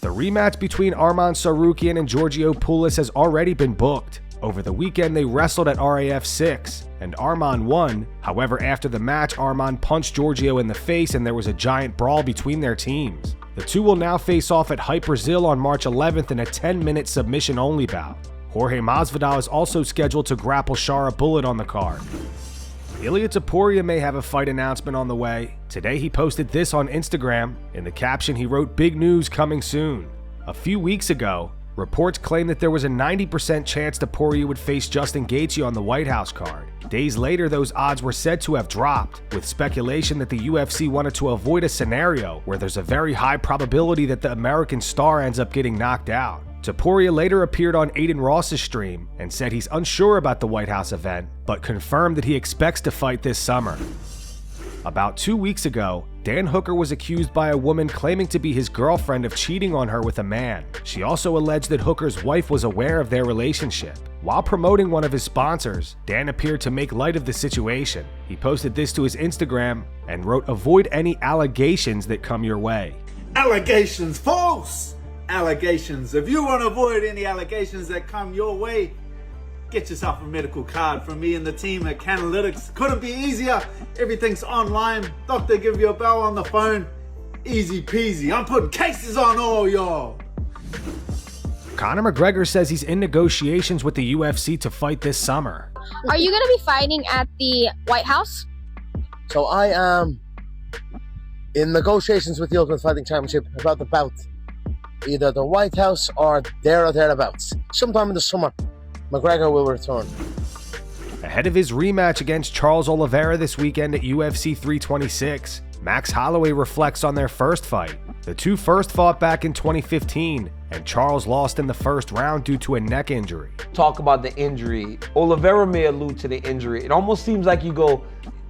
The rematch between Arman Tsarukyan and Georgio Poullas has already been booked. Over the weekend, they wrestled at RAF 6, and Arman won. However, after the match, Arman punched Georgio in the face and there was a giant brawl between their teams. The two will now face off at Hype Brazil on March 11th in a 10-minute submission-only bout. Jorge Masvidal is also scheduled to grapple Shara Bullet on the card. Ilia Topuria may have a fight announcement on the way. Today he posted this on Instagram. In the caption he wrote, "Big news coming soon." A few weeks ago, reports claimed that there was a 90% chance Topuria would face Justin Gaethje on the White House card. Days later, those odds were said to have dropped, with speculation that the UFC wanted to avoid a scenario where there's a very high probability that the American star ends up getting knocked out. Topuria later appeared on Aiden Ross's stream and said he's unsure about the White House event, but confirmed that he expects to fight this summer. About 2 weeks ago, Dan Hooker was accused by a woman claiming to be his girlfriend of cheating on her with a man. She also alleged that Hooker's wife was aware of their relationship. While promoting one of his sponsors, Dan appeared to make light of the situation. He posted this to his Instagram and wrote, "Avoid any allegations that come your way." Allegations, false! Allegations. If you want to avoid any allegations that come your way, get yourself a medical card from me and the team at Canalytics. Couldn't be easier. Everything's online. Doctor give you a bell on the phone. Easy peasy. I'm putting cases on all y'all. Conor McGregor says he's in negotiations with the UFC to fight this summer. Are you going to be fighting at the White House? So I am in negotiations with the Ultimate Fighting Championship about the bout. Either the White House or there or thereabouts. Sometime in the summer, McGregor will return. Ahead of his rematch against Charles Oliveira this weekend at UFC 326, Max Holloway reflects on their first fight. The two first fought back in 2015, and Charles lost in the first round due to a neck injury. Talk about the injury. Oliveira may allude to the injury. It almost seems like you go,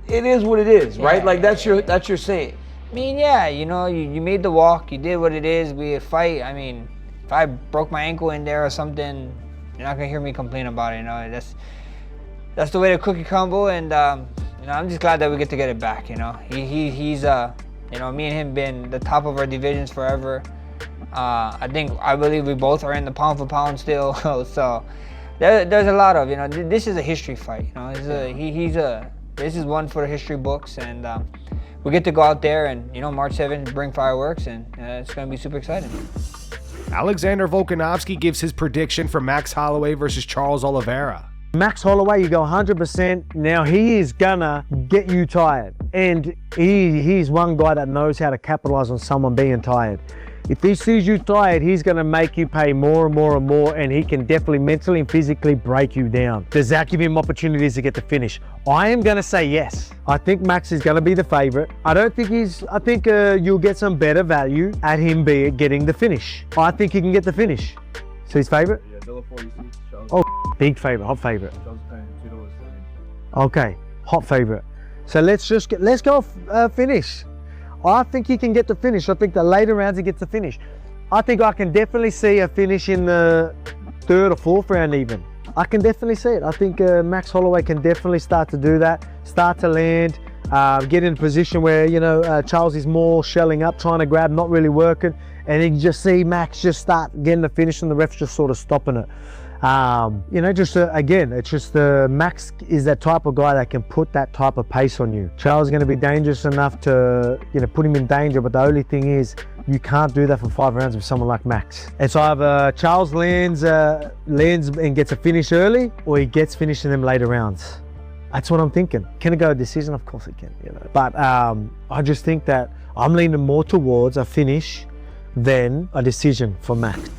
it is what it is, right? Like that's your saying. I mean, yeah, you know, you made the walk, you did what it is, we fight. I mean, if I broke my ankle in there or something, you're not gonna hear me complain about it, you know. That's the way the cookie crumble, and you know, I'm just glad that we get to get it back, you know. He's you know, me and him been the top of our divisions forever. I believe we both are in the pound for pound still, so there's a lot of, you know, this is a history fight, you know. This is one for the history books, and we get to go out there and, you know, March 7th, bring fireworks, and it's going to be super exciting. Alexander Volkanovski gives his prediction for Max Holloway versus Charles Oliveira. Max Holloway, you go 100%. Now he is gonna get you tired. And he's one guy that knows how to capitalize on someone being tired. If he sees you tired, he's gonna make you pay more and more and more, and he can definitely mentally and physically break you down. Does that give him opportunities to get the finish? I am gonna say yes. I think Max is gonna be the favorite. I think you'll get some better value at him getting the finish. I think he can get the finish. So he's favorite? Yeah, $4.46. Oh, big favorite, hot favorite. Okay, hot favorite. So let's go finish. I think he can get the finish. I think the later rounds he gets the finish. I think I can definitely see a finish in the 3rd or 4th round even. I can definitely see it. I think Max Holloway can definitely start to do that, start to land, get in a position where, you know, Charles is more shelling up, trying to grab, not really working, and you can just see Max just start getting the finish and the ref's just sort of stopping it. You know, just again, it's just Max is that type of guy that can put that type of pace on you. Charles is going to be dangerous enough to, you know, put him in danger, but the only thing is you can't do that for 5 rounds with someone like Max. And so either Charles lands and gets a finish early, or he gets finished in them later rounds. That's what I'm thinking. Can it go a decision? Of course it can, you know. But I just think that I'm leaning more towards a finish than a decision for Max.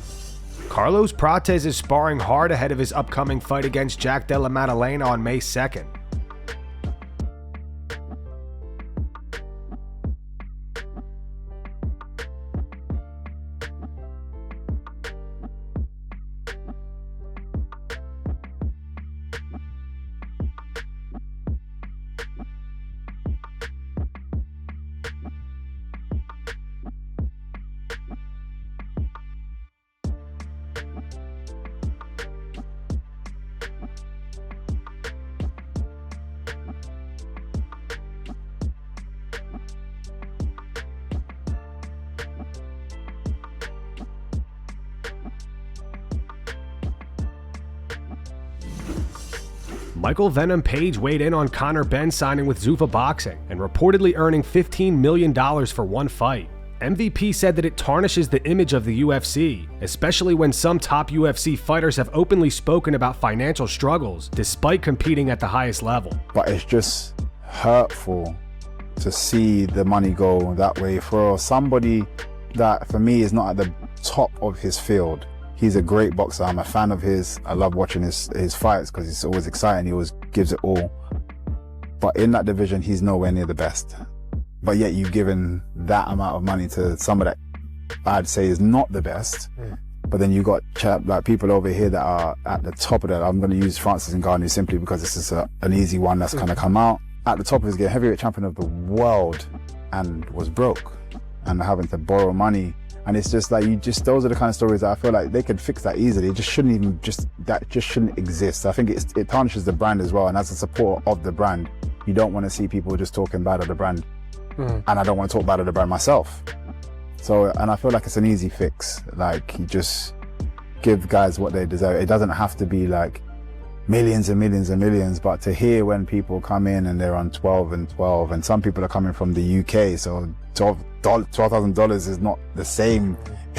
Carlos Prates is sparring hard ahead of his upcoming fight against Jack Della Maddalena on May 2nd. Michael Venom Page weighed in on Conor Benn signing with Zuffa Boxing and reportedly earning $15 million for one fight. MVP said that it tarnishes the image of the UFC, especially when some top UFC fighters have openly spoken about financial struggles despite competing at the highest level. But it's just hurtful to see the money go that way for somebody that, for me, is not at the top of his field. He's a great boxer. I'm a fan of his. I love watching his fights because it's always exciting. He always gives it all. But in that division, he's nowhere near the best. But yet you've given that amount of money to somebody that I'd say is not the best. But then you got like people over here that are at the top of that. I'm going to use Francis Ngannou simply because this is an easy one that's kind of come out. At the top of his game, heavyweight champion of the world, and was broke and having to borrow money. And it's just like, those are the kind of stories that I feel like they could fix that easily. It just shouldn't even, that just shouldn't exist. I think it tarnishes the brand as well. And as a supporter of the brand, you don't want to see people just talking bad of the brand. And I don't want to talk bad of the brand myself. So, and I feel like it's an easy fix. Like, you just give guys what they deserve. It doesn't have to be like millions and millions and millions, but to hear when people come in and they're on 12 and 12, and some people are coming from the UK, so $12,000 is not the same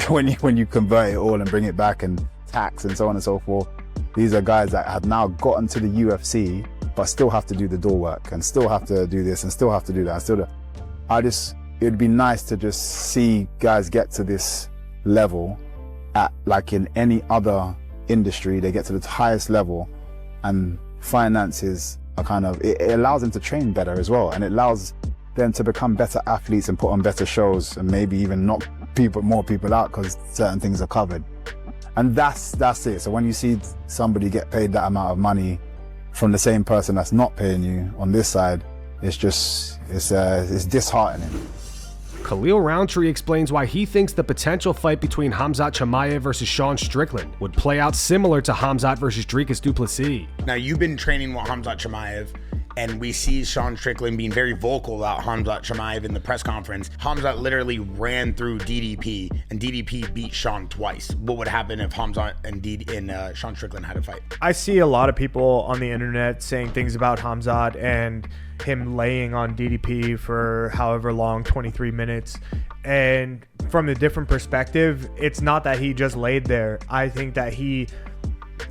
when you convert it all and bring it back and tax and so on and so forth. These are guys that have now gotten to the UFC, but still have to do the door work and still have to do this and still have to do that. It'd be nice to just see guys get to this level at, like in any other industry, they get to the highest level, and finances are kind of, it allows them to train better as well, and it allows them to become better athletes and put on better shows and maybe even knock more people out because certain things are covered. And that's it. So when you see somebody get paid that amount of money from the same person that's not paying you on this side, it's disheartening. Khalil Rountree explains why he thinks the potential fight between Khamzat Chimaev versus Sean Strickland would play out similar to Khamzat versus Dricus du Plessis. Now, you've been training with Khamzat Chimaev, and we see Sean Strickland being very vocal about Khamzat Chimaev in the press conference. Khamzat literally ran through DDP, and DDP beat Sean twice. What would happen if Khamzat and Sean Strickland had a fight? I see a lot of people on the internet saying things about Khamzat and him laying on DDP for however long, 23 minutes. And from a different perspective, it's not that he just laid there. I think that he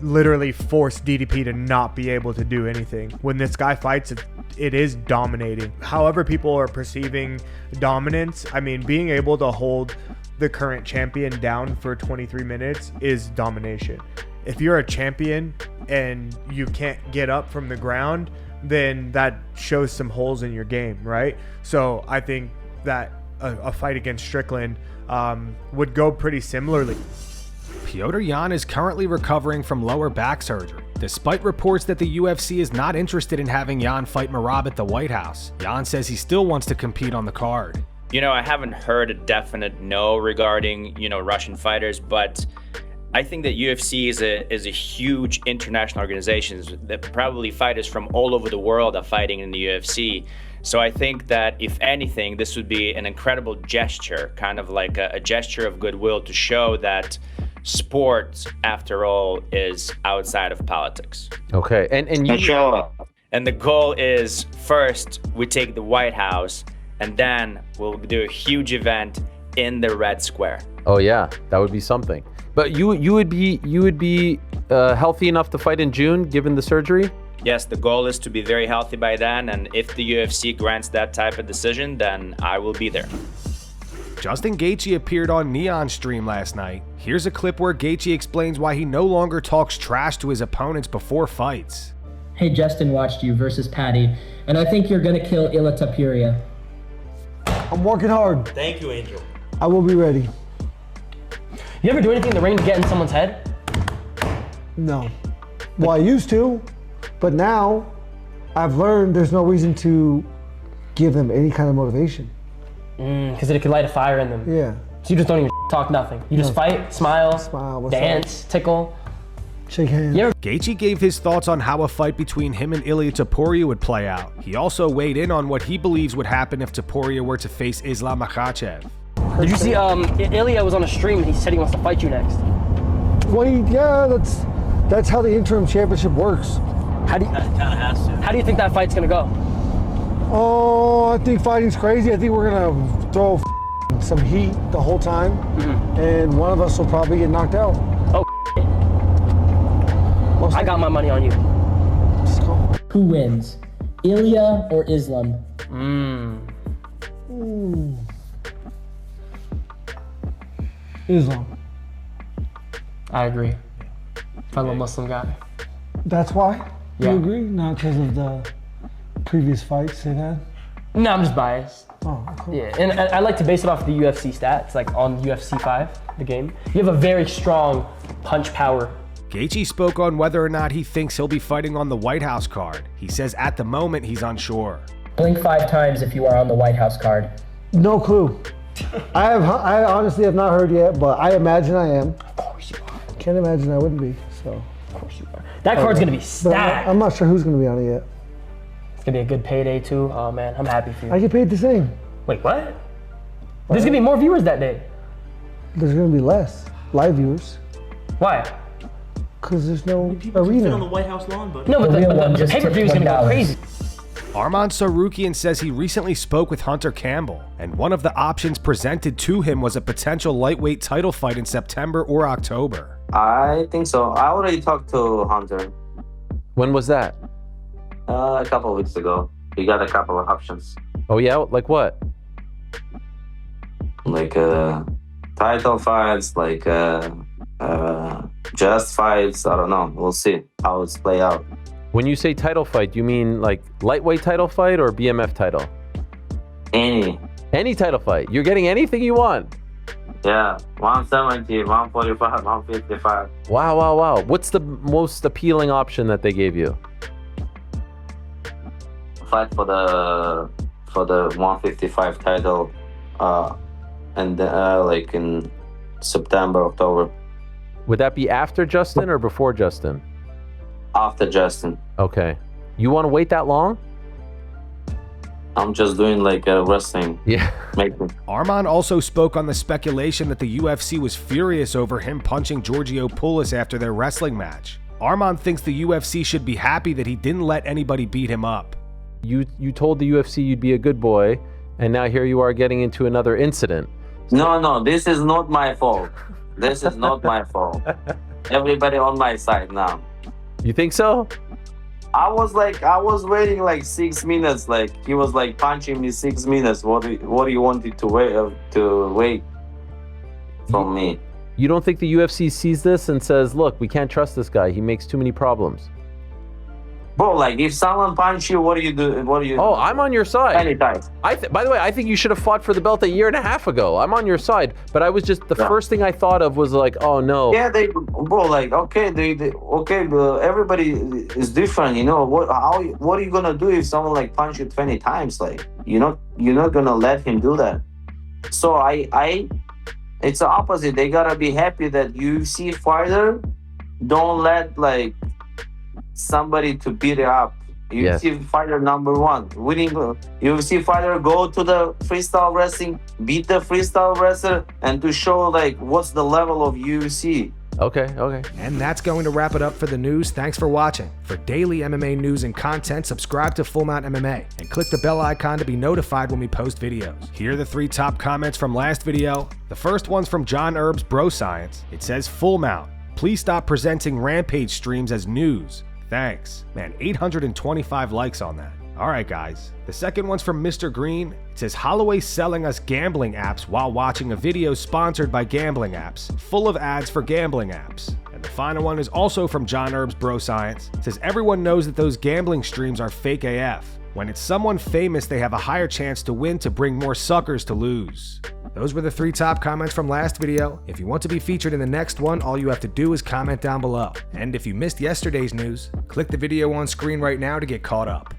literally forced DDP to not be able to do anything. When this guy fights, it is dominating. However people are perceiving dominance, I mean, being able to hold the current champion down for 23 minutes is domination. If you're a champion and you can't get up from the ground, then that shows some holes in your game, right? So I think that a fight against Strickland would go pretty similarly. Petr Yan is currently recovering from lower back surgery, despite reports that the UFC is not interested in having Yan fight Merab at the White House. Yan says he still wants to compete on the card. You know, I haven't heard a definite no regarding, Russian fighters, but I think that UFC is a huge international organization that probably fighters from all over the world are fighting in the UFC. So I think that if anything, this would be an incredible gesture, kind of like a gesture of goodwill to show that sport, after all, is outside of politics. Okay, and the goal is, first we take the White House, and then we'll do a huge event in the Red Square. Oh yeah, that would be something. But you would be healthy enough to fight in June, given the surgery? Yes, the goal is to be very healthy by then, and if the UFC grants that type of decision, then I will be there. Justin Gaethje appeared on Neon Stream last night. Here's a clip where Gaethje explains why he no longer talks trash to his opponents before fights. Hey, Justin watched you versus Patty, and I think you're gonna kill Ilia Topuria. I'm working hard. Thank you, Angel. I will be ready. You ever do anything in the ring to get in someone's head? No. Well, I used to, but now I've learned there's no reason to give them any kind of motivation. Because it could light a fire in them. Yeah. So you just don't even talk nothing. You just fight, smile, dance, tickle. Shake hands. Gaethje gave his thoughts on how a fight between him and Ilia Topuria would play out. He also weighed in on what he believes would happen if Topuria were to face Islam Makhachev. Did you see Ilia was on a stream and he said he wants to fight you next? Well, yeah, that's how the interim championship works. How do you think that fight's gonna go? Oh, I think fighting's crazy. I think we're gonna throw some heat the whole time, and one of us will probably get knocked out. Oh, I got my money on you. Let's go. Who wins, Ilia or Islam? Islam. I agree. Fellow Muslim guy. That's why? Yeah. You agree? Not because of the previous fights they've had? No, I'm just biased. Oh, cool. Yeah, and I like to base it off the UFC stats, like on UFC 5, the game. You have a very strong punch power. Gaethje spoke on whether or not he thinks he'll be fighting on the White House card. He says at the moment he's unsure. Blink 5 times if you are on the White House card. No clue. I honestly have not heard yet, but I imagine I am. Of course you are. Can't imagine I wouldn't be, so. Of course you are. That card's gonna be stacked. I'm not sure who's gonna be on it yet. It's gonna be a good payday too. Oh man, I'm happy for you. I get paid the same. Wait, what? There's gonna be more viewers that day. There's gonna be less live viewers. Why? Because there's no People can fit on the arena. White House lawn, but No, but the just pay-per-view is took gonna go $20. crazy. Arman Tsarukyan says he recently spoke with Hunter Campbell, and one of the options presented to him was a potential lightweight title fight in September or October. I think so. I already talked to Hunter When was that? a couple of weeks ago. We got a couple of options, Oh yeah, like what? like title fights, like just fights. I don't know. We'll see how it's play out. When you say title fight, do you mean like lightweight title fight or BMF title? Any title fight. You're getting anything you want. Yeah, 170, 145, 155. Wow. What's the most appealing option that they gave you? Fight for the 155 title, and like in September, October. Would that be after Justin or before Justin? After Justin. Okay. You want to wait that long? I'm just doing like wrestling. Yeah. Arman also spoke on the speculation that the UFC was furious over him punching Georgio Poullas after their wrestling match. Arman thinks the UFC should be happy that he didn't let anybody beat him up. You told the UFC you'd be a good boy, and now here you are getting into another incident. No, this is not my fault. This is not my fault. Everybody on my side now. You think so? I was waiting like 6 minutes. Like he was like punching me 6 minutes. What do you wanted to wait from me? You don't think the UFC sees this and says, "Look, we can't trust this guy. He makes too many problems." Bro, like if someone punch you, what do you do? Oh, I'm on your side. Anytime. By the way, I think you should have fought for the belt a year and a half ago. I'm on your side, but I was just the first thing I thought of was like, oh no. Yeah, bro, like okay, okay, but everybody is different, you know. What are you gonna do if someone like punch you 20 times? Like you're not gonna let him do that. So it's the opposite. They gotta be happy that UFC fighter don't let like somebody to beat it up. UFC fighter number one, winning UFC fighter go to the freestyle wrestling, beat the freestyle wrestler, and to show like what's the level of UFC. Okay. And that's going to wrap it up for the news. Thanks for watching. For daily MMA news and content, subscribe to Full Mount MMA and click the bell icon to be notified when we post videos. Here are the 3 top comments from last video. The first one's from John Herb's Bro Science. It says, Full Mount, please stop presenting Rampage streams as news. Thanks. Man, 825 likes on that. Alright guys. The second one's from Mr. Green. It says, Holloway selling us gambling apps while watching a video sponsored by gambling apps, full of ads for gambling apps. And the final one is also from John Herb's Bro Science. It says, everyone knows that those gambling streams are fake AF. When it's someone famous, they have a higher chance to win to bring more suckers to lose. Those were the 3 top comments from last video. If you want to be featured in the next one, all you have to do is comment down below. And if you missed yesterday's news, click the video on screen right now to get caught up.